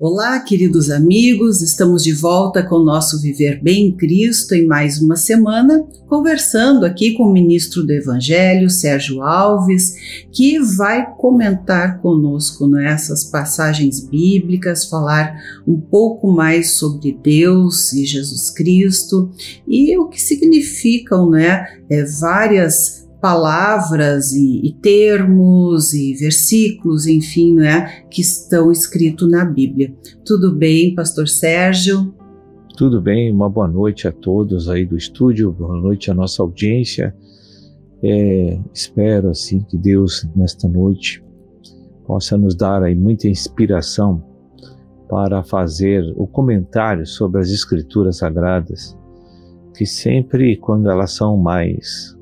Olá, queridos amigos, estamos de volta com o nosso Viver Bem em Cristo em mais uma semana, conversando aqui com o ministro do Evangelho, Sérgio Alves, que vai comentar conosco essas passagens bíblicas, falar um pouco mais sobre Deus e Jesus Cristo e o que significam várias palavras e termos e versículos, enfim, que estão escritos na Bíblia. Tudo bem, pastor Sérgio? Tudo bem, uma boa noite a todos aí do estúdio, boa noite à nossa audiência. Espero assim que Deus nesta noite possa nos dar aí muita inspiração para fazer o comentário sobre as Escrituras Sagradas, que sempre quando elas são mais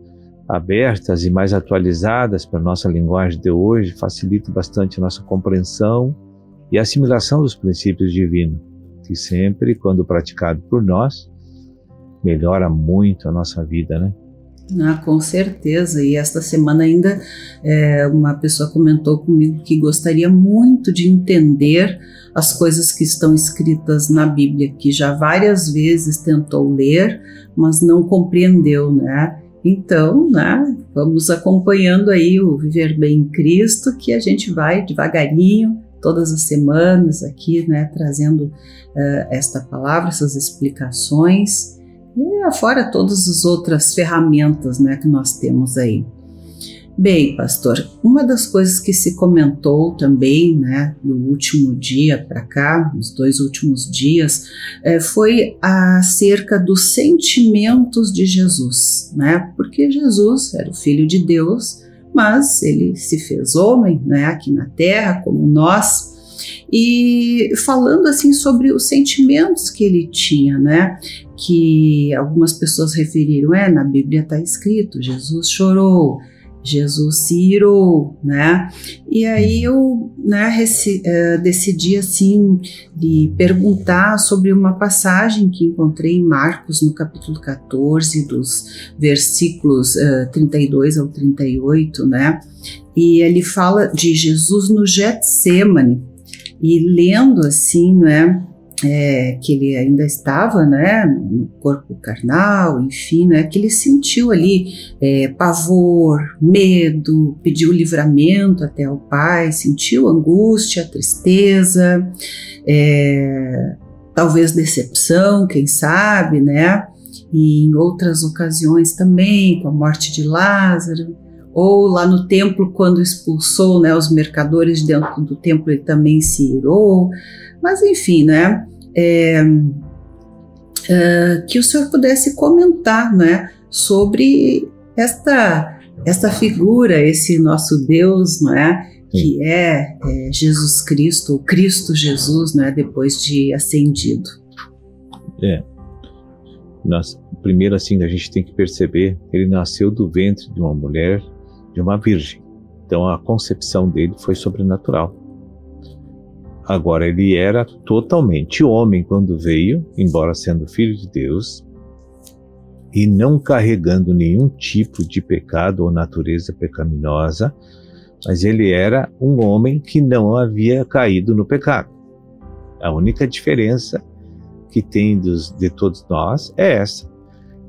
abertas e mais atualizadas para a nossa linguagem de hoje, facilita bastante a nossa compreensão e assimilação dos princípios divinos, que sempre, quando praticado por nós, melhora muito a nossa vida, né? Com certeza, e esta semana ainda uma pessoa comentou comigo que gostaria muito de entender as coisas que estão escritas na Bíblia, que já várias vezes tentou ler, mas não compreendeu, Então, vamos acompanhando aí o Viver Bem em Cristo, que a gente vai devagarinho, todas as semanas aqui, trazendo esta palavra, essas explicações, e fora todas as outras ferramentas, que nós temos aí. Bem, pastor, uma das coisas que se comentou também, no último dia para cá, nos 2 últimos dias, foi acerca dos sentimentos de Jesus, Porque Jesus era o Filho de Deus, mas ele se fez homem, aqui na Terra, como nós, e falando assim sobre os sentimentos que ele tinha, Que algumas pessoas referiram, na Bíblia está escrito, Jesus chorou, Jesus se irou, E aí eu decidi assim de perguntar sobre uma passagem que encontrei em Marcos no capítulo 14 dos versículos 32 ao 38, E ele fala de Jesus no Getsêmani e lendo assim, que ele ainda estava, no corpo carnal, enfim, que ele sentiu ali pavor, medo, pediu livramento até ao Pai, sentiu angústia, tristeza, talvez decepção, quem sabe, E em outras ocasiões também, com a morte de Lázaro, ou lá no templo, quando expulsou os mercadores dentro do templo, ele também se irou, mas enfim, que o senhor pudesse comentar, sobre esta figura, esse nosso Deus, que é Jesus Cristo, o Cristo Jesus, depois de ascendido. Primeiro assim, a gente tem que perceber que ele nasceu do ventre de uma mulher, de uma virgem. Então a concepção dele foi sobrenatural. Agora, ele era totalmente homem quando veio, embora sendo filho de Deus, e não carregando nenhum tipo de pecado ou natureza pecaminosa, mas ele era um homem que não havia caído no pecado. A única diferença que tem de todos nós é essa,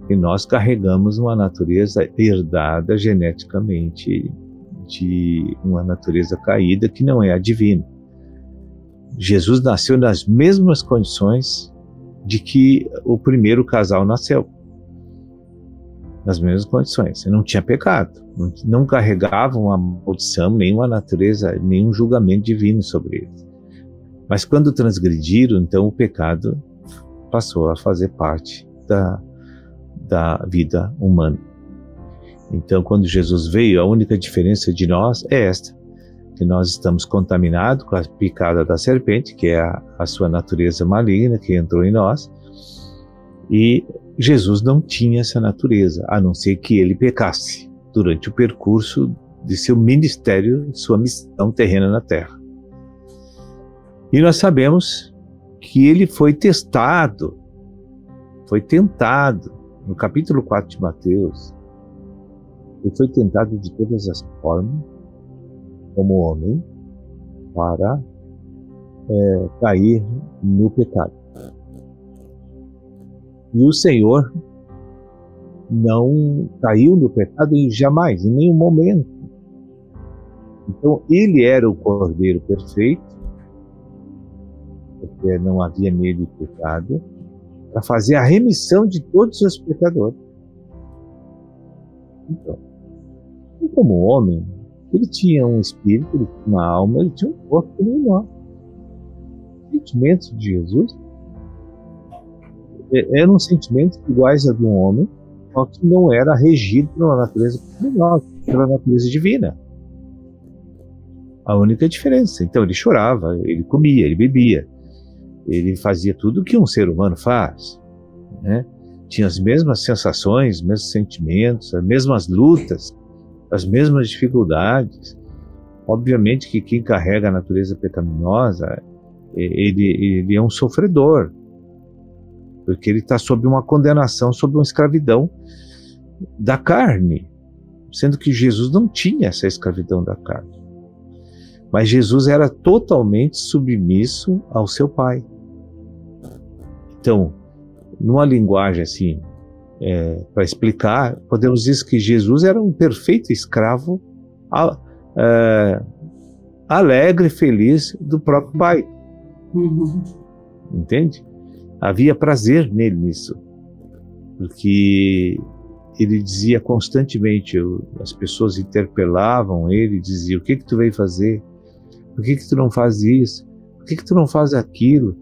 que nós carregamos uma natureza herdada geneticamente de uma natureza caída que não é a divina. Jesus nasceu nas mesmas condições de que o primeiro casal nasceu. Nas mesmas condições. Ele não tinha pecado, não carregava uma maldição, nenhuma natureza, nenhum julgamento divino sobre ele. Mas quando transgrediram, então o pecado passou a fazer parte da vida humana. Então, quando Jesus veio, a única diferença de nós é esta, que nós estamos contaminados com a picada da serpente, que é a sua natureza maligna que entrou em nós, e Jesus não tinha essa natureza, a não ser que ele pecasse durante o percurso de seu ministério, sua missão terrena na Terra. E nós sabemos que ele foi tentado, no capítulo 4 de Mateus, ele foi tentado de todas as formas, como homem, para cair no pecado. E o Senhor não caiu no pecado jamais, em nenhum momento. Então, ele era o Cordeiro perfeito, porque não havia nele pecado, para fazer a remissão de todos os pecadores. Então, como homem, ele tinha um espírito, ele tinha uma alma, ele tinha um corpo que nem nós. Os sentimentos de Jesus eram sentimentos iguais a de um homem, só que não era regido pela natureza pecaminosa, pela natureza divina. A única diferença. Então ele chorava, ele comia, ele bebia, ele fazia tudo o que um ser humano faz, né? Tinha as mesmas sensações, os mesmos sentimentos, as mesmas lutas, as mesmas dificuldades. Obviamente que quem carrega a natureza pecaminosa, ele é um sofredor, porque ele está sob uma condenação, sob uma escravidão da carne, sendo que Jesus não tinha essa escravidão da carne. Mas Jesus era totalmente submisso ao seu Pai. Então, numa linguagem assim, para explicar, podemos dizer que Jesus era um perfeito escravo, alegre e feliz do próprio Pai. Uhum. Entende? Havia prazer nele nisso, porque ele dizia constantemente, as pessoas interpelavam ele, diziam: o que tu veio fazer? Por que tu não faz isso? Por que tu não faz aquilo?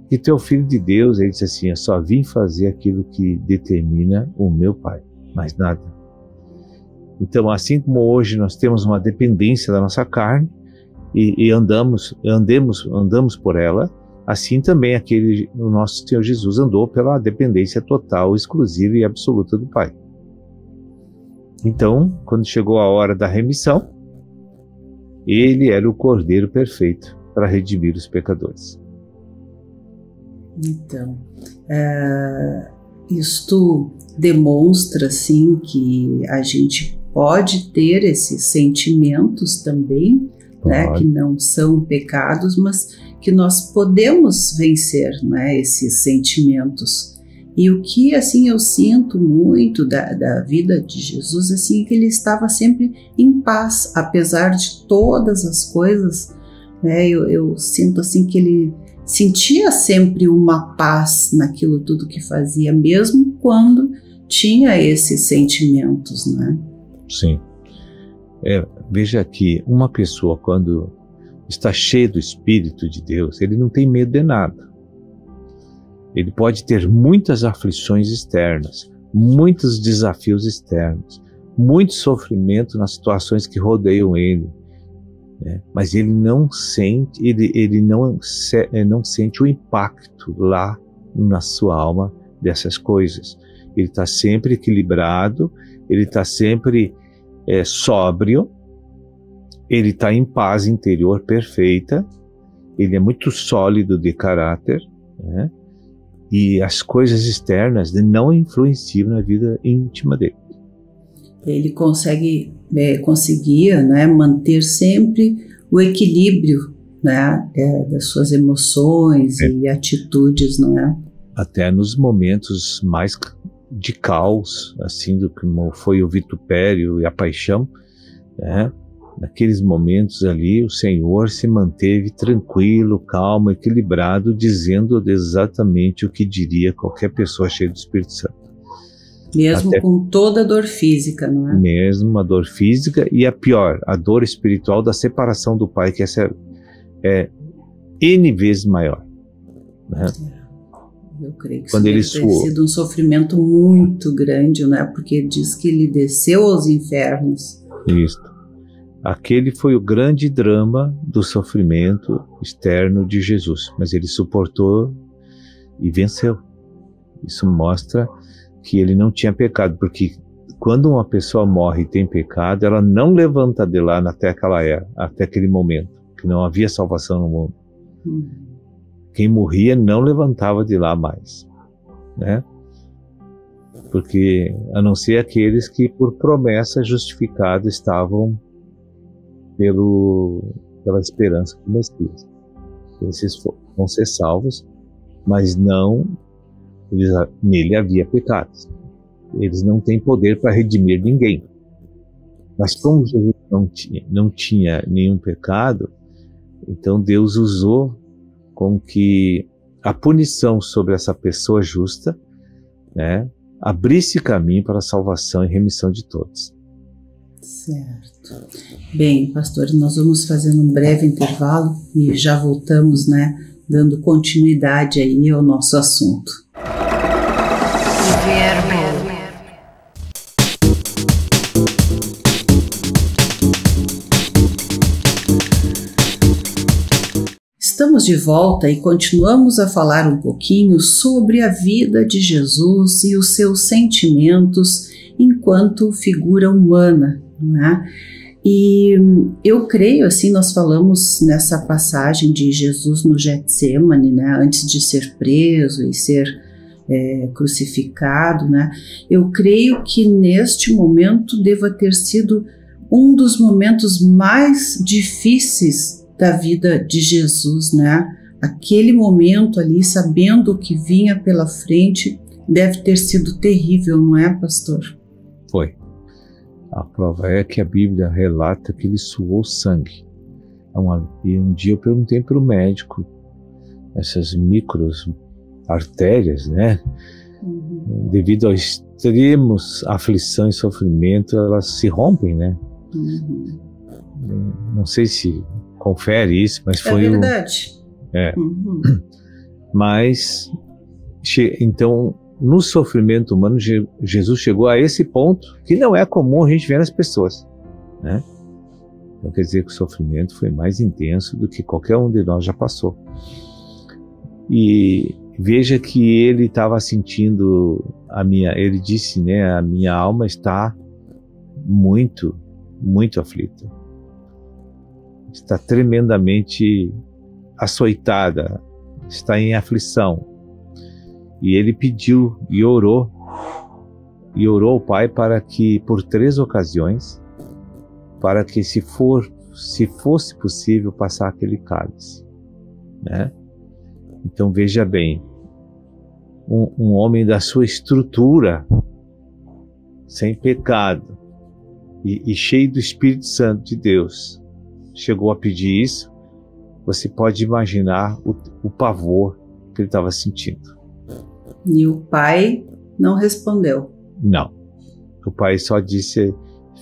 Que tu é o Filho de Deus. Ele disse assim: eu só vim fazer aquilo que determina o meu Pai, mais nada. Então, assim como hoje nós temos uma dependência da nossa carne e andamos por ela, assim também o nosso Senhor Jesus andou pela dependência total, exclusiva e absoluta do Pai. Então, quando chegou a hora da remissão, ele era o Cordeiro perfeito para redimir os pecadores. Então, isto demonstra, sim, que a gente pode ter esses sentimentos também, né, que não são pecados, mas que nós podemos vencer, né, esses sentimentos. E o que, assim, eu sinto muito da vida de Jesus, assim, é que ele estava sempre em paz, apesar de todas as coisas, né, eu sinto, assim, que ele sentia sempre uma paz naquilo tudo que fazia, mesmo quando tinha esses sentimentos, né? Sim. Veja que uma pessoa, quando está cheia do Espírito de Deus, ele não tem medo de nada. Ele pode ter muitas aflições externas, muitos desafios externos, muito sofrimento nas situações que rodeiam ele, né? Mas ele não sente, ele não sente o impacto lá na sua alma dessas coisas. Ele está sempre equilibrado, ele está sempre sóbrio, ele está em paz interior perfeita, ele é muito sólido de caráter, né? E as coisas externas não influenciam na vida íntima dele. Ele conseguia, né, manter sempre o equilíbrio, né, das suas emoções e atitudes, não é? Até nos momentos mais de caos, assim, do que foi o vitupério e a paixão, né? Naqueles momentos ali, o Senhor se manteve tranquilo, calmo, equilibrado, dizendo exatamente o que diria qualquer pessoa cheia do Espírito Santo. Mesmo com toda a dor física, não é? Mesmo a dor física e a pior, a dor espiritual da separação do Pai, que essa é N vezes maior, né? Eu creio que quando isso deve ter sido um sofrimento muito grande, né? Porque diz que ele desceu aos infernos. Isso. Aquele foi o grande drama do sofrimento externo de Jesus, mas ele suportou e venceu. Isso mostra que ele não tinha pecado, porque quando uma pessoa morre e tem pecado, ela não levanta de lá até aquela era, até aquele momento, que não havia salvação no mundo. Quem morria não levantava de lá mais, né? Porque, a não ser aqueles que por promessa justificada estavam pela esperança do Messias. esses vão ser salvos, mas não, nele havia pecados. Eles não têm poder para redimir ninguém. Mas como Jesus não tinha nenhum pecado, então Deus usou com que a punição sobre essa pessoa justa, né, abrisse caminho para a salvação e remissão de todos. Certo. Bem, pastor, nós vamos fazer um breve intervalo e já voltamos, né, dando continuidade aí ao nosso assunto. Estamos de volta e continuamos a falar um pouquinho sobre a vida de Jesus e os seus sentimentos enquanto figura humana, né? E eu creio, assim, nós falamos nessa passagem de Jesus no Getsêmani, né, antes de ser preso e ser crucificado, né? Eu creio que neste momento deva ter sido um dos momentos mais difíceis da vida de Jesus, né? Aquele momento ali, sabendo o que vinha pela frente, deve ter sido terrível, não é, pastor? Foi. A prova é que a Bíblia relata que ele suou sangue. E um dia eu perguntei para o médico, essas micros artérias, né? Devido a extremos aflição e sofrimento, elas se rompem, né? Não sei se confere isso, mas foi verdade. Mas então, no sofrimento humano, Jesus chegou a esse ponto que não é comum a gente ver nas pessoas, né? Então quer dizer que o sofrimento foi mais intenso do que qualquer um de nós já passou. E veja que ele estava sentindo ele disse, né, a minha alma está muito, muito aflita. Está tremendamente açoitada, está em aflição. E ele pediu e orou ao Pai para que, por 3 ocasiões, para que se fosse possível passar aquele cálice, né? Então veja bem, um homem da sua estrutura, sem pecado e cheio do Espírito Santo de Deus, chegou a pedir isso. Você pode imaginar o pavor que ele estava sentindo. E o pai não respondeu? Não. O pai só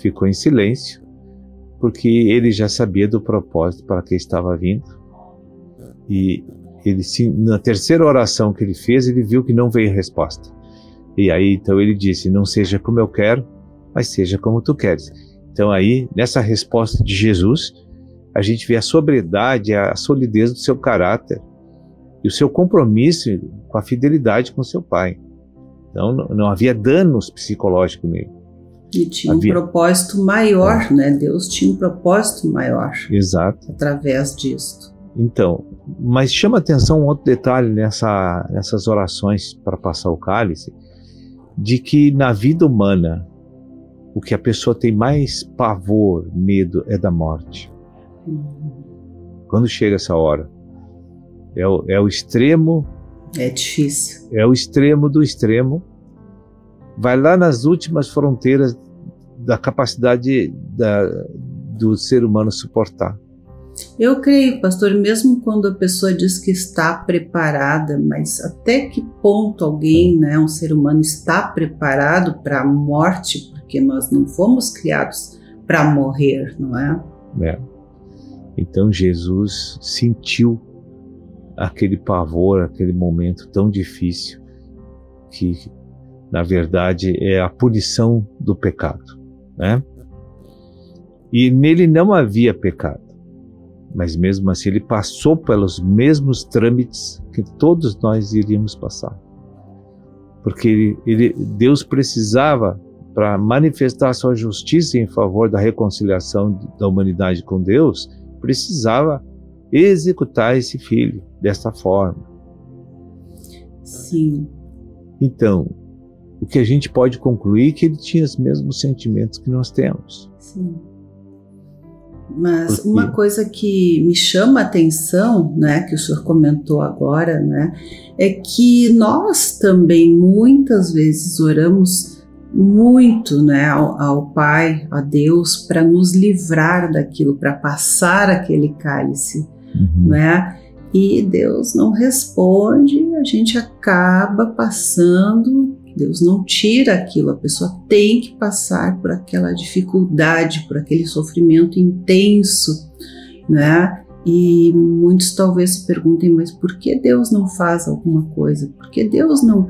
ficou em silêncio, porque ele já sabia do propósito para que estava vindo. E ele, na terceira oração que ele fez, ele viu que não veio resposta. E aí, então ele disse, não seja como eu quero, mas seja como tu queres. Então aí, nessa resposta de Jesus, a gente vê a sobriedade, a solidez do seu caráter e o seu compromisso com a fidelidade com seu pai. Então não havia danos psicológicos nele. E tinha um propósito maior, né? Deus tinha um propósito maior. Exato. Através disso. Então, mas chama atenção um outro detalhe nessas orações para passar o cálice, de que na vida humana, o que a pessoa tem mais pavor, medo, é da morte. Quando chega essa hora, é o extremo. É difícil. É o extremo do extremo. Vai lá nas últimas fronteiras da capacidade do ser humano suportar. Eu creio, pastor, mesmo quando a pessoa diz que está preparada, mas até que ponto alguém, né, um ser humano, está preparado para a morte? Porque nós não fomos criados para morrer, não é? Então Jesus sentiu aquele pavor, aquele momento tão difícil, que na verdade é a punição do pecado, né? E nele não havia pecado, mas mesmo assim ele passou pelos mesmos trâmites que todos nós iríamos passar, porque Deus precisava, para manifestar sua justiça em favor da reconciliação da humanidade com Deus, precisava executar esse filho desta forma. Sim. Então, o que a gente pode concluir é que ele tinha os mesmos sentimentos que nós temos. Sim. Mas uma coisa que me chama a atenção, né, que o senhor comentou agora, né, é que nós também muitas vezes oramos muito, né, ao Pai, a Deus, para nos livrar daquilo, para passar aquele cálice, né? E Deus não responde, a gente acaba passando. Deus não tira aquilo, a pessoa tem que passar por aquela dificuldade, por aquele sofrimento intenso, né? E muitos talvez se perguntem, mas por que Deus não faz alguma coisa? Por que Deus não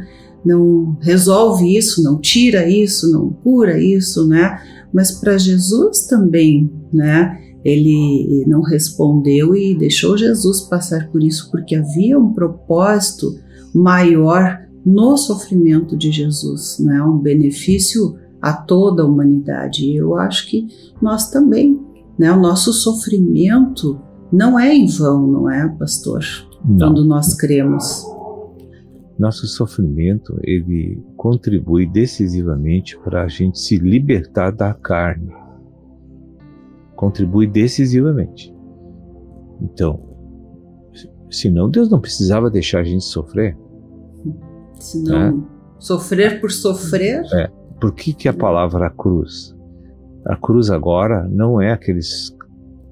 resolve isso, não tira isso, não cura isso, né? Mas para Jesus também, né? Ele não respondeu e deixou Jesus passar por isso, porque havia um propósito maior no sofrimento de Jesus, né? Um benefício a toda a humanidade. E eu acho que nós também, né? O nosso sofrimento não é em vão, não é, pastor? Não. Quando nós cremos. Nosso sofrimento, ele contribui decisivamente para a gente se libertar da carne. Contribui decisivamente. Então, senão Deus não precisava deixar a gente sofrer. Senão, sofrer por sofrer. Por que a palavra cruz? A cruz agora não é aqueles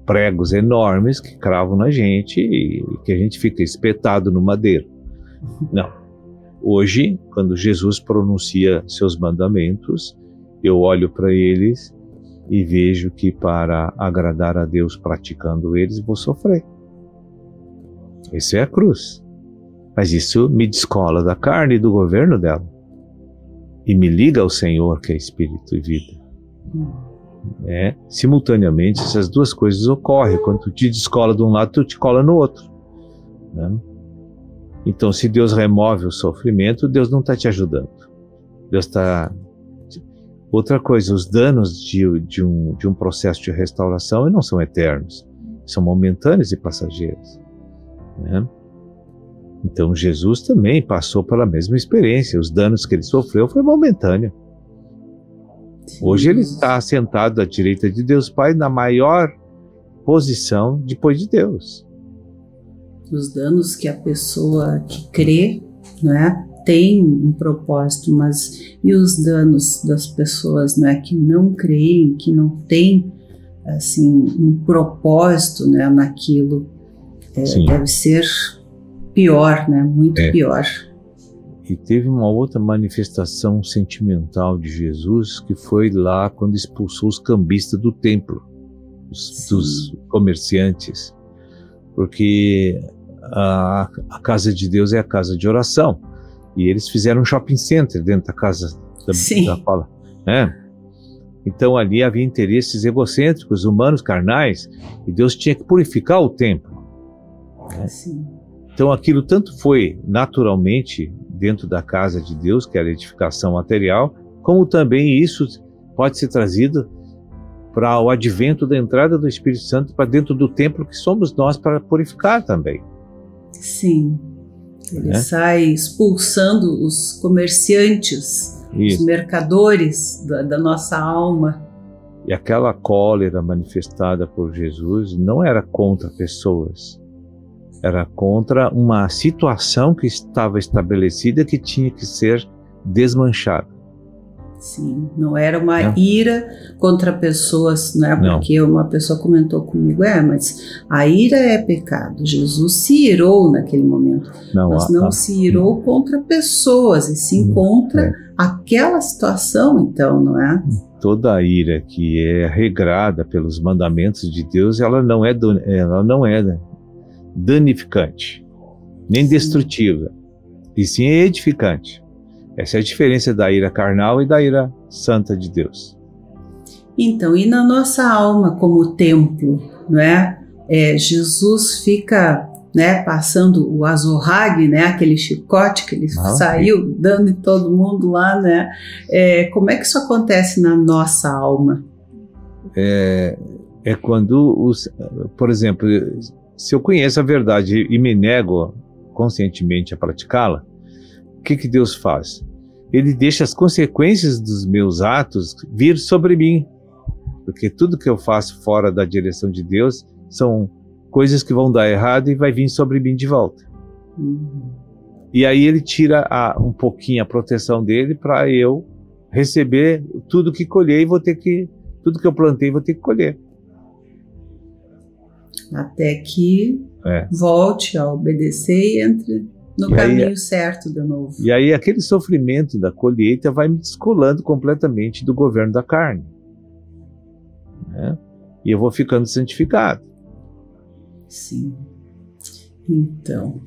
pregos enormes que cravam na gente e que a gente fica espetado no madeiro. Não. Hoje, quando Jesus pronuncia seus mandamentos, eu olho para eles e vejo que para agradar a Deus praticando eles, vou sofrer. Isso é a cruz. Mas isso me descola da carne e do governo dela. E me liga ao Senhor, que é Espírito e vida. Simultaneamente, essas duas coisas ocorrem. Quando tu te descola de um lado, tu te cola no outro. Né? Então, se Deus remove o sofrimento, Deus não está te ajudando. Deus está... Outra coisa, os danos de um processo de restauração não são eternos. São momentâneos e passageiros. Né? Então, Jesus também passou pela mesma experiência. Os danos que ele sofreu foi momentâneo. Hoje ele está sentado à direita de Deus Pai na maior posição depois de Deus. Os danos que a pessoa que crê, né, tem um propósito, mas e os danos das pessoas, né, que não creem, que não têm assim um propósito, né, naquilo, deve ser pior, né, muito pior. E teve uma outra manifestação sentimental de Jesus, que foi lá quando expulsou os cambistas do templo, dos comerciantes, porque a casa de Deus é a casa de oração, e eles fizeram um shopping center dentro da casa da fala, né? Então ali havia interesses egocêntricos, humanos, carnais, e Deus tinha que purificar o templo. Né? Então aquilo tanto foi naturalmente dentro da casa de Deus, que era a edificação material, como também isso pode ser trazido para o advento da entrada do Espírito Santo para dentro do templo que somos nós, para purificar também. Sim, ele sai expulsando os comerciantes, os mercadores da nossa alma. E aquela cólera manifestada por Jesus não era contra pessoas, era contra uma situação que estava estabelecida que tinha que ser desmanchada. Sim, não era uma ira contra pessoas, né? Porque uma pessoa comentou comigo, mas a ira é pecado. Jesus se irou naquele momento, mas não se irou contra pessoas, e sim contra aquela situação, então, não é? Toda a ira que é regrada pelos mandamentos de Deus, ela não é danificante, nem destrutiva, e sim é edificante. Essa é a diferença da ira carnal e da ira santa de Deus. Então, e na nossa alma como templo, não é? Jesus fica, né, passando o azorrague, né, aquele chicote que ele saiu dando em todo mundo lá, né? Como é que isso acontece na nossa alma? É quando, por exemplo, se eu conheço a verdade e me nego conscientemente a praticá-la, o que Deus faz? Ele deixa as consequências dos meus atos vir sobre mim. porque tudo que eu faço fora da direção de Deus são coisas que vão dar errado e vai vir sobre mim de volta. E aí ele tira um pouquinho a proteção dele para eu receber tudo que colhei, tudo que eu plantei vou ter que colher. Até que volte a obedecer e entre no caminho certo de novo. E aí aquele sofrimento da colheita vai me descolando completamente do governo da carne, né? E eu vou ficando santificado. Sim. Então,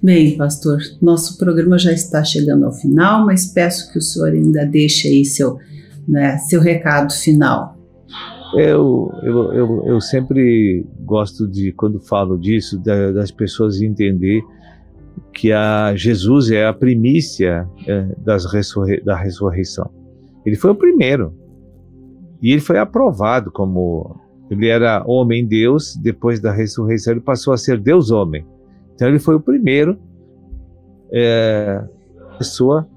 bem, pastor, nosso programa já está chegando ao final, mas peço que o senhor ainda deixe aí seu recado final. Eu sempre gosto de, quando falo disso, das pessoas entender que Jesus é a primícia da ressurreição. Ele foi o primeiro. E ele foi aprovado como... Ele era homem-deus, depois da ressurreição ele passou a ser Deus-homem. Então ele foi o primeiro pessoa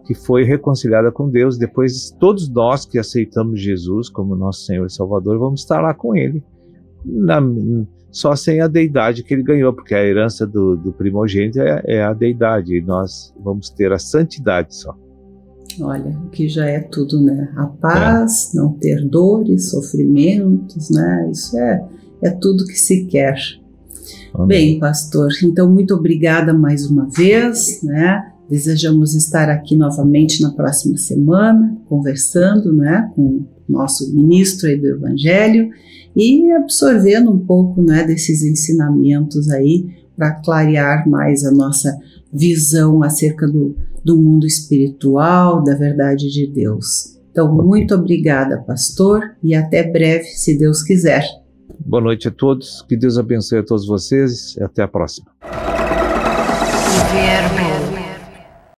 que foi reconciliada com Deus. Depois todos nós que aceitamos Jesus como nosso Senhor e Salvador, vamos estar lá com Ele. Só sem a deidade que Ele ganhou, porque a herança do primogênito é a deidade, e nós vamos ter a santidade só. Olha, que já é tudo, né? A paz, não ter dores, sofrimentos, né? Isso é tudo que se quer. Amém. Bem, pastor, então muito obrigada mais uma vez, né? Desejamos estar aqui novamente na próxima semana, conversando, né, com o nosso ministro aí do Evangelho e absorvendo um pouco, né, desses ensinamentos aí para clarear mais a nossa visão acerca do mundo espiritual, da verdade de Deus. Então, muito obrigada, pastor, e até breve, se Deus quiser. Boa noite a todos, que Deus abençoe a todos vocês e até a próxima.